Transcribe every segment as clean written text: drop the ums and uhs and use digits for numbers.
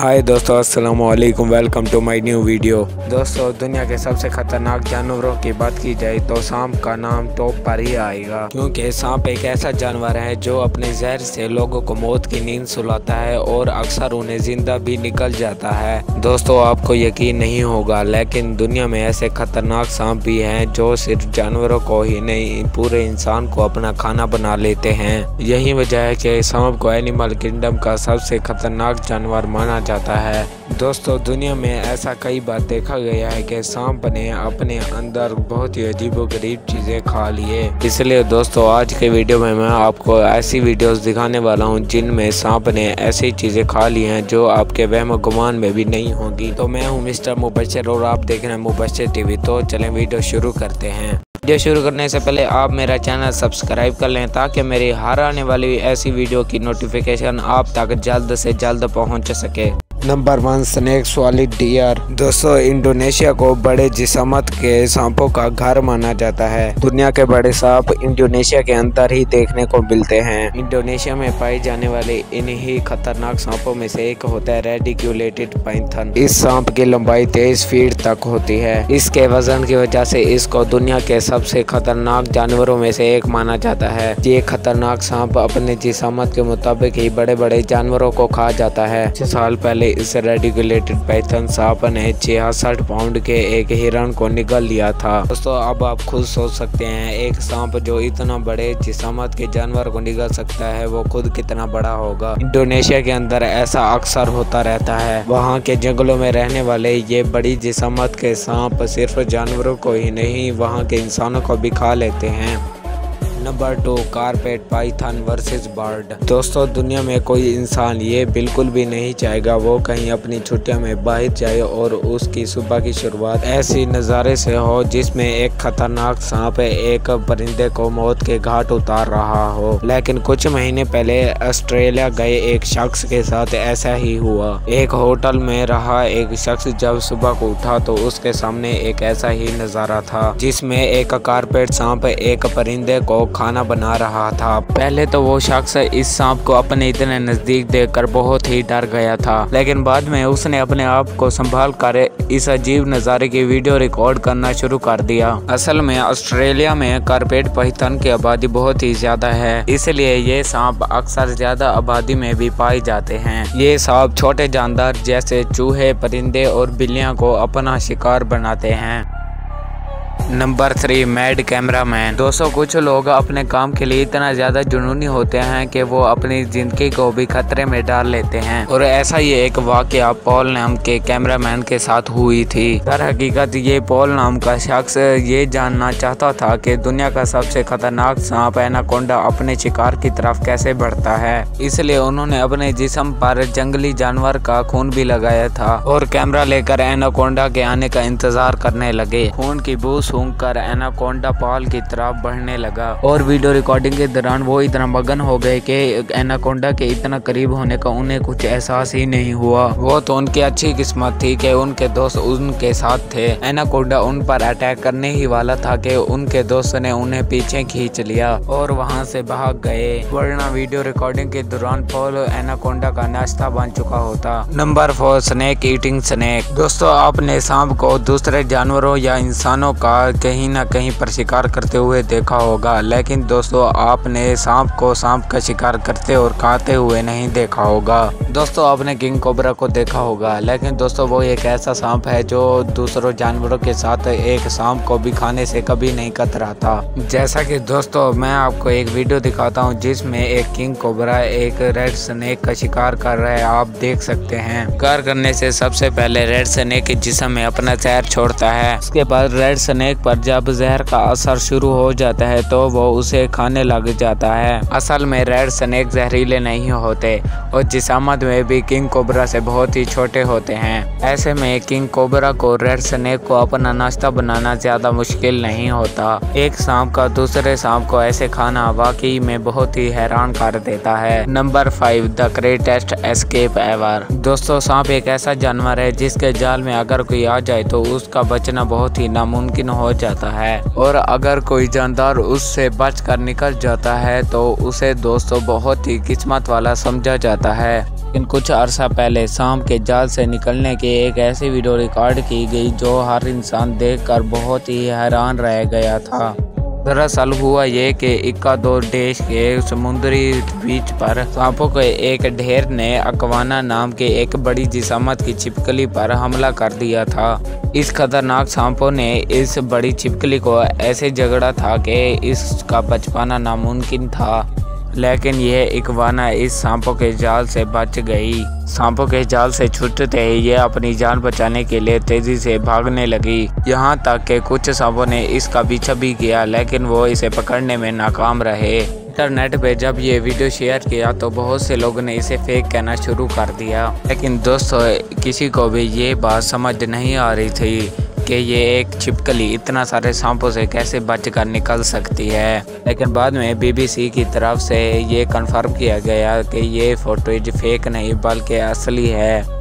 हाय दोस्तों, अस्सलाम वालेकुम। Welcome to my new video. दोस्तों, दुनिया के सबसे खतरनाक जानवरों की बात की जाए तो सांप का नाम टॉप पर ही आएगा, क्योंकि सांप एक ऐसा जानवर है जो अपने जहर से लोगों को मौत की नींद सुलाता है और अक्सर उन्हें जिंदा भी निकल जाता है। दोस्तों, आपको यकीन नहीं होगा, लेकिन दुनिया में ऐसे खतरनाक सांप भी हैं जो सिर्फ जानवरों को ही नहीं पूरे इंसान को अपना खाना बना लेते हैं। यही वजह है कि सांप को एनिमल किंगडम का सबसे खतरनाक जानवर माना जाता है। दोस्तों, दुनिया में ऐसा कई बार देखा गया है कि सांप ने अपने अंदर बहुत ही अजीबोगरीब चीज़ें खा लिए। इसलिए दोस्तों, आज के वीडियो में मैं आपको ऐसी वीडियोस दिखाने वाला हूं जिनमें सांप ने ऐसी चीज़ें खा ली हैं जो आपके वहम गुमान में भी नहीं होंगी। तो मैं हूं मिस्टर मुबशर और आप देख रहे हैं मुबशर टीवी। तो चलें वीडियो शुरू करते हैं। वीडियो शुरू करने से पहले आप मेरा चैनल सब्सक्राइब कर लें ताकि मेरी हर आने वाली ऐसी वीडियो की नोटिफिकेशन आप तक जल्द से जल्द पहुंच सके। नंबर 1, स्नेक सॉलिड डियर। दोस्तों, इंडोनेशिया को बड़े जिस्मत के सांपों का घर माना जाता है। दुनिया के बड़े सांप इंडोनेशिया के अंदर ही देखने को मिलते हैं। इंडोनेशिया में पाए जाने वाले इन्हीं खतरनाक सांपों में से एक होता है रेडिकुलेटेड पाइथन। इस सांप की लंबाई 23 फीट तक होती है। इसके वजन की वजह से इसको दुनिया के सबसे खतरनाक जानवरों में से एक माना जाता है। ये खतरनाक सांप अपने जिस्मत के मुताबिक ही बड़े बड़े जानवरों को खा जाता है। 6 साल पहले इस रेडिकुलेटेड पाइथन सांप ने 66 पाउंड के एक हिरण को निगल लिया था। दोस्तों, अब आप खुद सोच सकते हैं, एक सांप जो इतना बड़े जिस्मत के जानवर को निगल सकता है वो खुद कितना बड़ा होगा। इंडोनेशिया के अंदर ऐसा अक्सर होता रहता है। वहाँ के जंगलों में रहने वाले ये बड़ी जिस्मत के सांप सिर्फ जानवरों को ही नहीं, वहाँ के इंसानों को भी खा लेते हैं। Number 2, carpet Python versus bird. दोस्तों, दुनिया में कोई इंसान ये बिल्कुल भी नहीं चाहेगा वो कहीं अपनी छुट्टियों में बाहर जाए और उसकी सुबह की शुरुआत ऐसी नज़ारे से हो जिसमें एक खतरनाक सांप एक परिंदे को मौत के घाट उतार रहा हो। लेकिन कुछ महीने पहले ऑस्ट्रेलिया गए एक शख्स के साथ ऐसा ही हुआ। एक होटल में रहा एक शख्स जब सुबह को उठा तो उसके सामने एक ऐसा ही नज़ारा था जिसमें एक कारपेट सांप एक परिंदे को खाना बना रहा था। पहले तो वो शख्स इस सांप को अपने इतने नजदीक देखकर बहुत ही डर गया था, लेकिन बाद में उसने अपने आप को संभाल कर इस अजीब नज़ारे की वीडियो रिकॉर्ड करना शुरू कर दिया। असल में ऑस्ट्रेलिया में कारपेट पाइथन की आबादी बहुत ही ज्यादा है, इसलिए ये सांप अक्सर ज्यादा आबादी में भी पाए जाते हैं। ये सांप छोटे जानदार जैसे चूहे, परिंदे और बिल्लियां को अपना शिकार बनाते हैं। Number 3, mad cameraman. दोस्तों, कुछ लोग अपने काम के लिए इतना ज्यादा जुनूनी होते हैं कि वो अपनी जिंदगी को भी खतरे में डाल लेते हैं, और ऐसा ही एक वाकया पॉल नाम के कैमरामैन के साथ हुई थी। दर हकीकत ये पॉल नाम का शख्स ये जानना चाहता था कि दुनिया का सबसे खतरनाक सांप एनाकोंडा अपने शिकार की तरफ कैसे बढ़ता है। इसलिए उन्होंने अपने जिस्म पर जंगली जानवर का खून भी लगाया था और कैमरा लेकर एनाकोंडा के आने का इंतजार करने लगे। खून की बू सूंघकर एनाकोंडा पॉल की तरफ बढ़ने लगा और वीडियो रिकॉर्डिंग के दौरान वो इतना मगन हो गए कि एनाकोंडा के इतना करीब होने का उन्हें कुछ एहसास ही नहीं हुआ। वो तो उनकी अच्छी किस्मत थी कि उनके दोस्त उनके साथ थे। एनाकोंडा उन पर अटैक करने ही वाला था कि उनके दोस्त ने उन्हें पीछे खींच लिया और वहां से भाग गए, वरना वीडियो रिकॉर्डिंग के दौरान पॉल एनाकोंडा का नाश्ता बन चुका होता। Number 4, snake eating snake. दोस्तों, आपने सांप को दूसरे जानवरों या इंसानों का कहीं ना कहीं पर शिकार करते हुए देखा होगा, लेकिन दोस्तों आपने सांप को सांप का शिकार करते और खाते हुए नहीं देखा होगा। दोस्तों, आपने किंग कोबरा को देखा होगा, लेकिन दोस्तों वो एक ऐसा सांप है जो दूसरों जानवरों के साथ एक सांप को भी खाने से कभी नहीं कतराता। जैसा कि दोस्तों मैं आपको एक वीडियो दिखाता हूं जिसमें एक किंग कोबरा एक रेड स्नेक का शिकार कर रहा है। आप देख सकते हैं, शिकार करने से सबसे पहले रेड स्नेक के जिस्म में अपना जहर छोड़ता है। उसके बाद रेड स्नेक पर जब जहर का असर शुरू हो जाता है तो वो उसे खाने लग जाता है। असल में रेड स्नेक जहरीले नहीं होते और जिस्मत में भी किंग कोबरा से बहुत ही छोटे होते हैं। ऐसे में किंग कोबरा को रेड स्नेक को अपना नाश्ता बनाना ज्यादा मुश्किल नहीं होता। एक सांप का दूसरे सांप को ऐसे खाना वाकई में बहुत ही हैरान कर देता है। Number 5, the greatest escape ever. दोस्तों, सांप एक ऐसा जानवर है जिसके जाल में अगर कोई आ जाए तो उसका बचना बहुत ही नामुमकिन हो जाता है, और अगर कोई जानदार उससे बचकर निकल जाता है तो उसे दोस्तों बहुत ही किस्मत वाला समझा जाता है। लेकिन कुछ अरसा पहले सांप के जाल से निकलने की एक ऐसी वीडियो रिकॉर्ड की गई जो हर इंसान देखकर बहुत ही हैरान रह गया था। दरअसल हुआ ये कि इक्वाडोर देश के समुद्री बीच पर सांपों के एक ढेर ने अक्वाना नाम के एक बड़ी जिसामत की छिपकली पर हमला कर दिया था। इस खतरनाक सांपों ने इस बड़ी छिपकली को ऐसे जकड़ा था कि इसका बच पाना नामुमकिन था, लेकिन यह इक्वाना इस सांपों के जाल से बच गई। सांपों के जाल से छूटते ही यह अपनी जान बचाने के लिए तेजी से भागने लगी। यहाँ तक कि कुछ सांपों ने इसका पीछा भी किया, लेकिन वो इसे पकड़ने में नाकाम रहे। इंटरनेट पे जब ये वीडियो शेयर किया तो बहुत से लोगों ने इसे फेक कहना शुरू कर दिया, लेकिन दोस्तों किसी को भी ये बात समझ नहीं आ रही थी कि ये एक छिपकली इतना सारे सांपों से कैसे बचकर निकल सकती है। लेकिन बाद में BBC की तरफ से ये कंफर्म किया गया कि ये फुटेज फेक नहीं बल्कि असली है।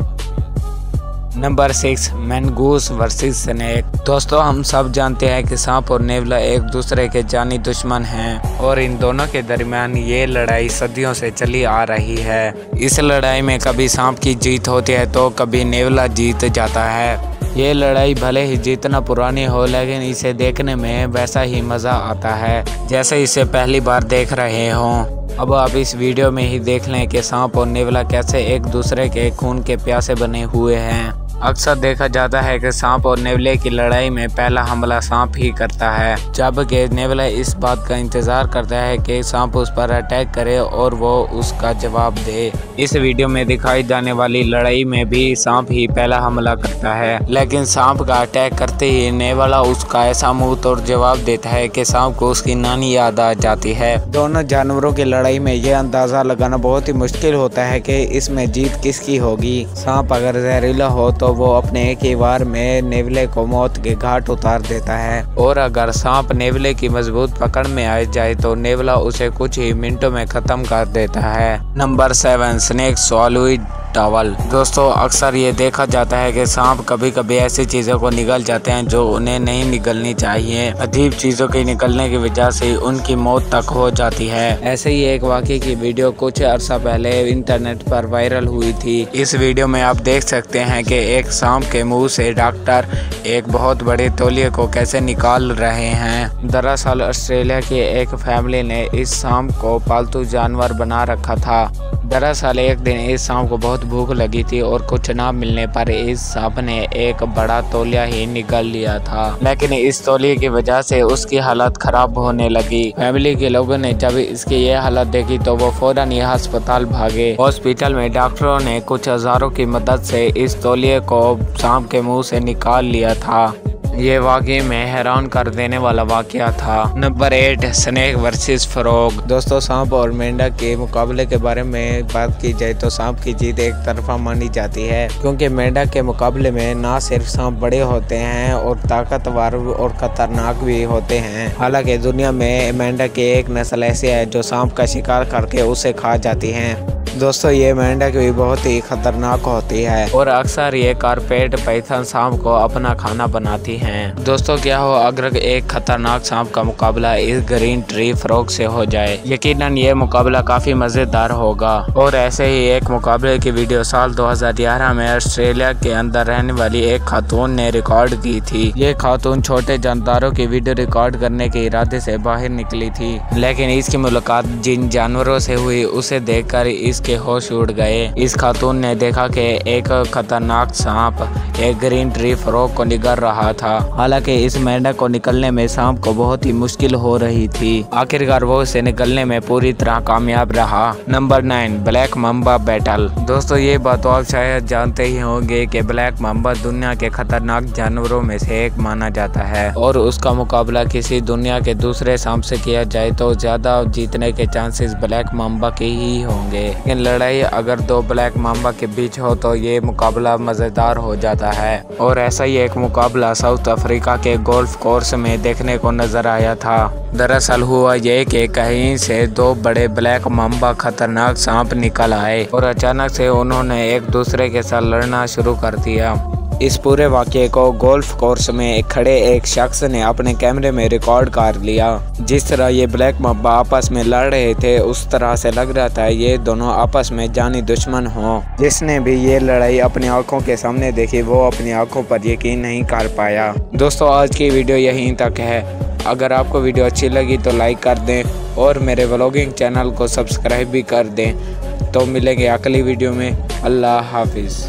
Number 6, mongoose versus snake. दोस्तों हम सब जानते हैं कि सांप और नेवला एक दूसरे के जानी दुश्मन हैं और इन दोनों के दरमियान ये लड़ाई सदियों से चली आ रही है। इस लड़ाई में कभी सांप की जीत होती है तो कभी नेवला जीत जाता है। ये लड़ाई भले ही जितना पुरानी हो, लेकिन इसे देखने में वैसा ही मज़ा आता है जैसे इसे पहली बार देख रहे हों। अब आप इस वीडियो में ही देख लें कि सांप और नेवला कैसे एक दूसरे के खून के प्यासे बने हुए हैं। अक्सर देखा जाता है कि सांप और नेवले की लड़ाई में पहला हमला सांप ही करता है, जबकि नेवला इस बात का इंतजार करता है कि सांप उस पर अटैक करे और वो उसका जवाब दे। इस वीडियो में दिखाई जाने वाली लड़ाई में भी सांप ही पहला हमला करता है, लेकिन सांप का अटैक करते ही नेवला उसका ऐसा मुंह तोड़ जवाब देता है कि सांप को उसकी नानी याद आ जाती है। दोनों जानवरों की लड़ाई में यह अंदाजा लगाना बहुत ही मुश्किल होता है कि इसमें जीत किसकी होगी। सांप अगर जहरीला हो तो वो अपने एक ही वार में नेवले को मौत के घाट उतार देता है, और अगर सांप नेवले की मजबूत पकड़ में आ जाए तो नेवला उसे कुछ ही मिनटों में खत्म कर देता है। Number 7, snake swallowed towel. दोस्तों अक्सर ये देखा जाता है कि सांप कभी कभी ऐसी चीज़ों को निगल जाते हैं जो उन्हें नहीं निगलनी चाहिए। अजीब चीज़ों के निकलने की वजह से उनकी मौत तक हो जाती है। ऐसे ही एक वाकये की वीडियो कुछ अर्सा पहले इंटरनेट पर वायरल हुई थी। इस वीडियो में आप देख सकते हैं कि एक सांप के मुंह से डॉक्टर एक बहुत बड़े तौलिए को कैसे निकाल रहे हैं। दरअसल ऑस्ट्रेलिया की एक फैमिली ने इस सांप को पालतू जानवर बना रखा था। दरअसल एक दिन इस सांप को बहुत भूख लगी थी और कुछ ना मिलने पर इस सांप ने एक बड़ा तौलिया ही निकाल लिया था, लेकिन इस तौलिए की वजह से उसकी हालत खराब होने लगी। फैमिली के लोगों ने जब इसकी ये हालत देखी तो वो फौरन यह अस्पताल भागे। हॉस्पिटल में डॉक्टरों ने कुछ औजारों की मदद से इस तौलिए को सांप के मुंह से निकाल लिया था। ये वाकई में हैरान कर देने वाला वाकया था। Number 8, snake versus frog. दोस्तों सांप और मेंढक के मुकाबले के बारे में बात की जाए तो सांप की जीत एक तरफा मानी जाती है, क्योंकि मेंढक के मुकाबले में ना सिर्फ सांप बड़े होते हैं और ताकतवर और खतरनाक भी होते हैं। हालांकि दुनिया में मेंढक की एक नस्ल ऐसी है जो सांप का शिकार करके उसे खा जाती है। दोस्तों ये मेंढक भी बहुत ही खतरनाक होती है और अक्सर ये कारपेट पाइथन सांप को अपना खाना बनाती हैं। दोस्तों क्या हो अगर एक खतरनाक सांप का मुकाबला इस ग्रीन ट्री फ्रॉग से हो जाए, यकीनन ये मुकाबला काफी मजेदार होगा। और ऐसे ही एक मुकाबले की वीडियो साल 2011 में ऑस्ट्रेलिया के अंदर रहने वाली एक खातून ने रिकॉर्ड की थी। ये खातून छोटे जानदारों की वीडियो रिकॉर्ड करने के इरादे से बाहर निकली थी, लेकिन इसकी मुलाकात जिन जानवरों से हुई उसे देखकर इसके होश उड़ गए। इस खातून ने देखा कि एक खतरनाक सांप एक ग्रीन ट्री फ्रॉग को निगल रहा था। हालांकि इस मेंढक को निकलने में सांप को बहुत ही मुश्किल हो रही थी। आखिरकार वो इसे निकलने में पूरी तरह कामयाब रहा। Number 9, black Mamba battle. दोस्तों ये बात तो आप शायद जानते ही होंगे कि ब्लैक मम्बा दुनिया के खतरनाक जानवरों में से एक माना जाता है और उसका मुकाबला किसी दुनिया के दूसरे सांप से किया जाए तो ज्यादा जीतने के चांसेस ब्लैक मम्बा के ही होंगे। लेकिन लड़ाई अगर दो ब्लैक मम्बा के बीच हो तो ये मुकाबला मजेदार हो जाता है। और ऐसा ही एक मुकाबला साउथ अफ्रीका के गोल्फ कोर्स में देखने को नजर आया था। दरअसल हुआ ये कि कहीं से दो बड़े ब्लैक मम्बा खतरनाक सांप निकल आए और अचानक से उन्होंने एक दूसरे के साथ लड़ना शुरू कर दिया। इस पूरे वाक़े को गोल्फ कोर्स में खड़े एक शख्स ने अपने कैमरे में रिकॉर्ड कर लिया। जिस तरह ये ब्लैक मब्बा आपस में लड़ रहे थे उस तरह से लग रहा था ये दोनों आपस में जानी दुश्मन हों। जिसने भी ये लड़ाई अपनी आंखों के सामने देखी वो अपनी आंखों पर यकीन नहीं कर पाया। दोस्तों आज की वीडियो यहीं तक है। अगर आपको वीडियो अच्छी लगी तो लाइक कर दें और मेरे व्लॉगिंग चैनल को सब्सक्राइब भी कर दें। तो मिलेंगे अगली वीडियो में। अल्लाह हाफिज़।